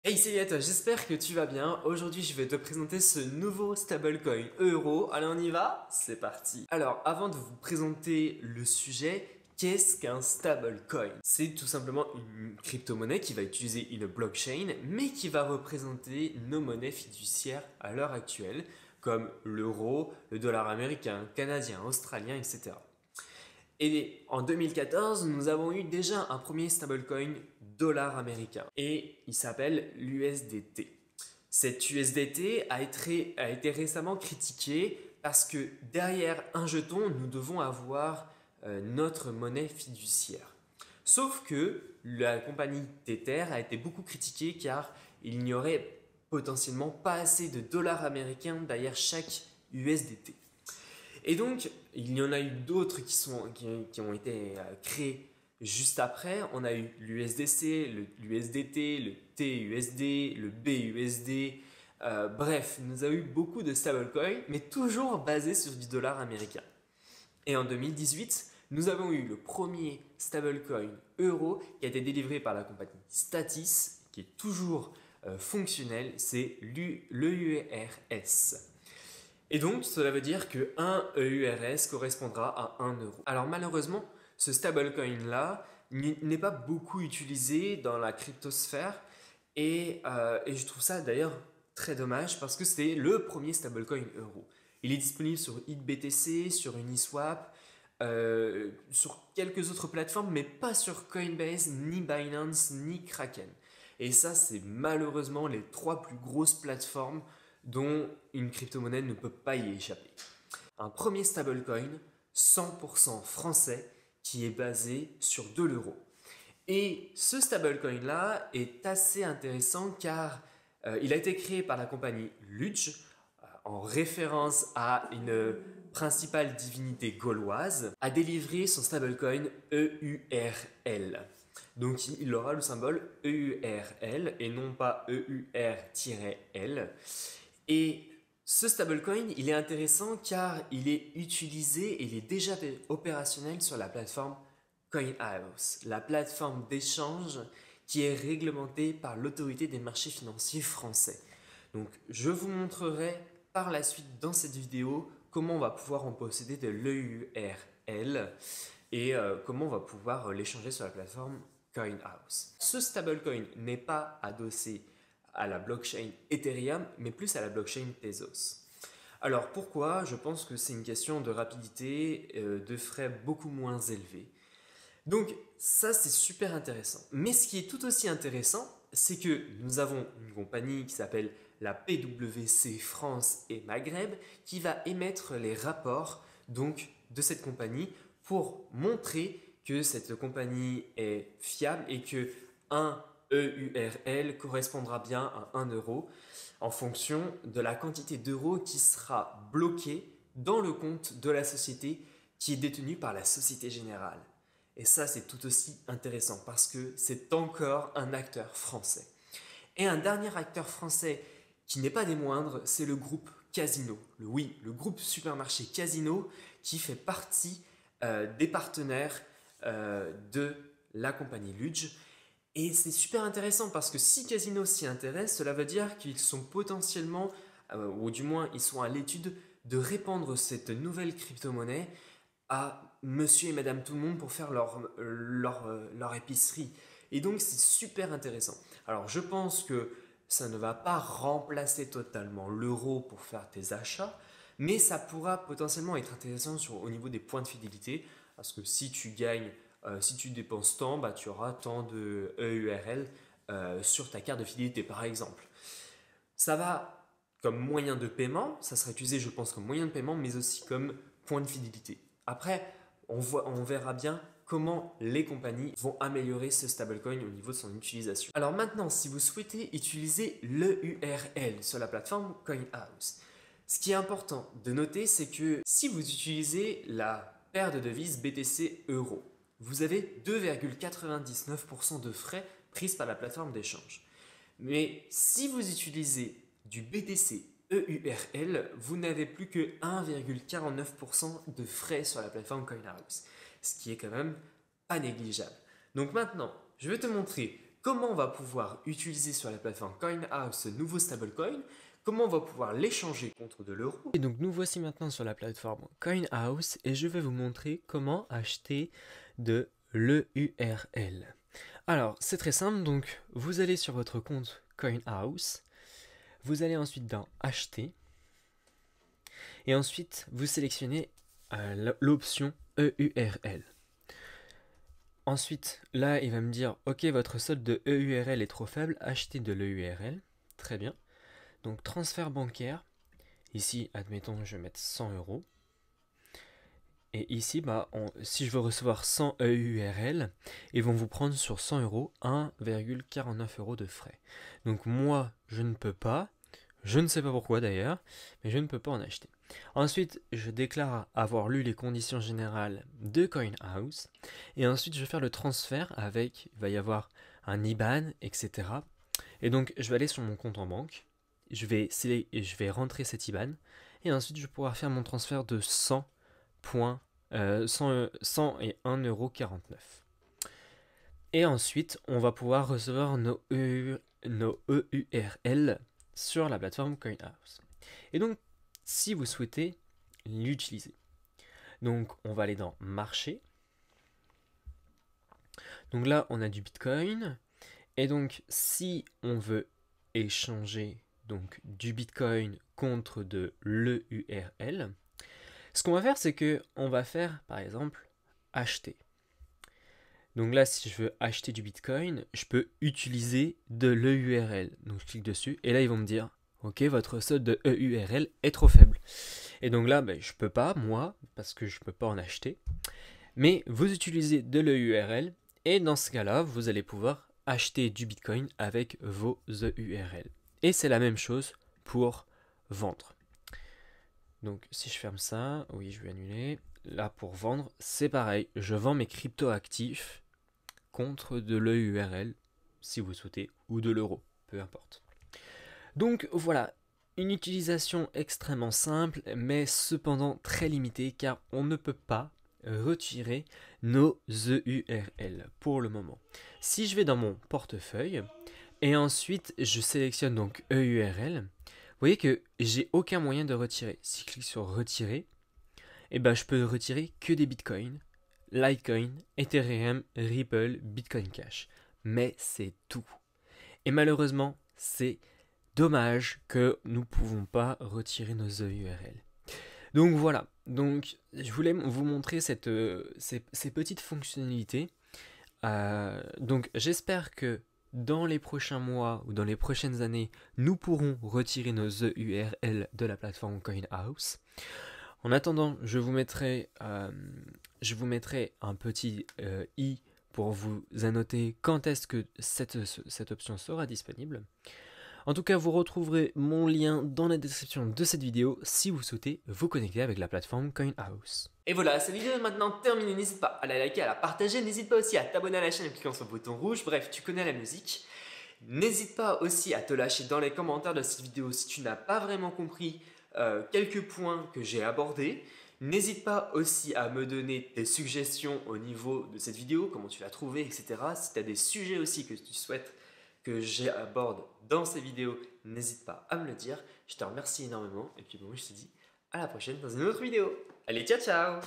Hey Céliette, j'espère que tu vas bien. Aujourd'hui, je vais te présenter ce nouveau stablecoin euro. Allez, on y va? C'est parti. Alors, avant de vous présenter le sujet, qu'est-ce qu'un stablecoin? C'est tout simplement une crypto-monnaie qui va utiliser une blockchain, mais qui va représenter nos monnaies fiduciaires à l'heure actuelle, comme l'euro, le dollar américain, canadien, australien, etc. Et en 2014, nous avons eu déjà un premier stablecoin dollar américain et il s'appelle l'USDT. Cet USDT a été récemment critiqué parce que derrière un jeton, nous devons avoir notre monnaie fiduciaire. Sauf que la compagnie Tether a été beaucoup critiquée car il n'y aurait potentiellement pas assez de dollars américains derrière chaque USDT. Et donc, il y en a eu d'autres qui ont été créés juste après. On a eu l'USDC, l'USDT, le TUSD, le BUSD. Bref, nous avons eu beaucoup de stablecoins, mais toujours basés sur du dollar américain. Et en 2018, nous avons eu le premier stablecoin euro qui a été délivré par la compagnie Statis, qui est toujours fonctionnel, c'est l'EURS. Et donc, cela veut dire que 1 EURS correspondra à 1 euro. Alors malheureusement, ce stablecoin-là n'est pas beaucoup utilisé dans la cryptosphère et je trouve ça d'ailleurs très dommage parce que c'est le premier stablecoin euro. Il est disponible sur XBTC, sur Uniswap, sur quelques autres plateformes, mais pas sur Coinbase, ni Binance, ni Kraken. Et ça, c'est malheureusement les trois plus grosses plateformes dont une crypto-monnaie ne peut pas y échapper. Un premier stablecoin 100% français qui est basé sur de l'euro. Et ce stablecoin-là est assez intéressant car il a été créé par la compagnie Ludge en référence à une principale divinité gauloise, a délivré son stablecoin EURL. Donc il aura le symbole EURL et non pas EUR-L. Et ce stablecoin, il est intéressant car il est utilisé et il est déjà opérationnel sur la plateforme CoinHouse, la plateforme d'échange qui est réglementée par l'autorité des marchés financiers français. Donc je vous montrerai par la suite dans cette vidéo comment on va pouvoir en posséder de l'EURL et comment on va pouvoir l'échanger sur la plateforme CoinHouse. Ce stablecoin n'est pas adossé à la blockchain Ethereum, mais plus à la blockchain Tezos. Alors pourquoi? Je pense que c'est une question de rapidité, de frais beaucoup moins élevés. Donc ça c'est super intéressant. Mais ce qui est tout aussi intéressant, c'est que nous avons une compagnie qui s'appelle la PwC France et Maghreb qui va émettre les rapports donc de cette compagnie pour montrer que cette compagnie est fiable et que un EURL correspondra bien à 1 euro en fonction de la quantité d'euros qui sera bloquée dans le compte de la société qui est détenu par la Société Générale. Et ça, c'est tout aussi intéressant parce que c'est encore un acteur français. Et un dernier acteur français qui n'est pas des moindres, c'est le groupe Casino. Le groupe supermarché Casino qui fait partie des partenaires de la compagnie Ludge. Et c'est super intéressant parce que si Casino s'y intéresse, cela veut dire qu'ils sont potentiellement, ou du moins ils sont à l'étude de répandre cette nouvelle crypto-monnaie à monsieur et madame tout le monde pour faire leur épicerie. Et donc c'est super intéressant. Alors je pense que ça ne va pas remplacer totalement l'euro pour faire tes achats, mais ça pourra potentiellement être intéressant au niveau des points de fidélité, parce que si tu gagnes, si tu dépenses tant, bah, tu auras tant de EURL sur ta carte de fidélité par exemple. Ça va comme moyen de paiement, ça sera utilisé je pense comme moyen de paiement, mais aussi comme point de fidélité. Après, on verra bien comment les compagnies vont améliorer ce stablecoin au niveau de son utilisation. Alors maintenant, si vous souhaitez utiliser l'EURL sur la plateforme CoinHouse, ce qui est important de noter, c'est que si vous utilisez la paire de devises BTC Euro, vous avez 2,99% de frais pris par la plateforme d'échange. Mais si vous utilisez du BTC EURL, vous n'avez plus que 1,49% de frais sur la plateforme CoinHouse, ce qui est quand même pas négligeable. Donc maintenant, je vais te montrer comment on va pouvoir utiliser sur la plateforme CoinHouse ce nouveau stablecoin, comment on va pouvoir l'échanger contre de l'euro. Et donc nous voici maintenant sur la plateforme CoinHouse et je vais vous montrer comment acheter de l'EURL. Alors c'est très simple, donc vous allez sur votre compte CoinHouse, vous allez ensuite dans Acheter et ensuite vous sélectionnez l'option EURL. Ensuite, là, il va me dire, ok, votre solde de EURL est trop faible, achetez de l'EURL. Très bien. Donc, transfert bancaire. Ici, admettons, je vais mettre 100 euros. Et ici, si je veux recevoir 100 EURL, ils vont vous prendre sur 100 euros 1,49 euros de frais. Donc, moi, je ne peux pas. Je ne sais pas pourquoi d'ailleurs, mais je ne peux pas en acheter. Ensuite, je déclare avoir lu les conditions générales de CoinHouse. Et ensuite, je vais faire le transfert avec, il va y avoir un IBAN, etc. Et donc, je vais aller sur mon compte en banque. Je vais rentrer cet IBAN. Et ensuite, je vais pouvoir faire mon transfert de 100 et 1,49 €. Et ensuite, on va pouvoir recevoir nos EURL sur la plateforme CoinHouse. Et donc, si vous souhaitez l'utiliser, donc on va aller dans Marché. Donc là, on a du Bitcoin. Et donc, si on veut échanger donc du Bitcoin contre de l'EURL, ce qu'on va faire, c'est que on va faire, par exemple, acheter. Donc là, si je veux acheter du Bitcoin, je peux utiliser de l'EURL. Donc je clique dessus et là, ils vont me dire, ok, votre solde de EURL est trop faible. Et donc là, je peux pas, moi, parce que je peux pas en acheter. Mais vous utilisez de l'EURL et dans ce cas-là, vous allez pouvoir acheter du Bitcoin avec vos EURL. Et c'est la même chose pour vendre. Donc si je ferme ça, oui, je vais annuler. Là, pour vendre, c'est pareil. Je vends mes crypto-actifs contre de l'EURL, si vous souhaitez, ou de l'euro, peu importe. Donc voilà, une utilisation extrêmement simple, mais cependant très limitée, car on ne peut pas retirer nos EURL pour le moment. Si je vais dans mon portefeuille, et ensuite je sélectionne donc EURL, vous voyez que j'ai aucun moyen de retirer. Si je clique sur retirer, je peux retirer que des bitcoins, Litecoin, Ethereum, Ripple, Bitcoin Cash. Mais c'est tout. Et malheureusement, c'est dommage que nous ne pouvons pas retirer nos EURL. Donc voilà, donc je voulais vous montrer ces petites fonctionnalités. Donc j'espère que dans les prochains mois ou dans les prochaines années, nous pourrons retirer nos EURL de la plateforme CoinHouse. En attendant, je vous mettrai un petit i pour vous annoter quand est-ce que cette option sera disponible. En tout cas, vous retrouverez mon lien dans la description de cette vidéo si vous souhaitez vous connecter avec la plateforme CoinHouse. Et voilà, cette vidéo est maintenant terminée. N'hésite pas à la liker, à la partager. N'hésite pas aussi à t'abonner à la chaîne en cliquant sur le bouton rouge. Bref, tu connais la musique. N'hésite pas aussi à te lâcher dans les commentaires de cette vidéo si tu n'as pas vraiment compris quelques points que j'ai abordés. N'hésite pas aussi à me donner tes suggestions au niveau de cette vidéo, comment tu l'as trouvée, etc. Si tu as des sujets aussi que tu souhaites que j'aborde dans ces vidéos, n'hésite pas à me le dire. Je te remercie énormément et puis bon, je te dis à la prochaine dans une autre vidéo. Allez, ciao ciao!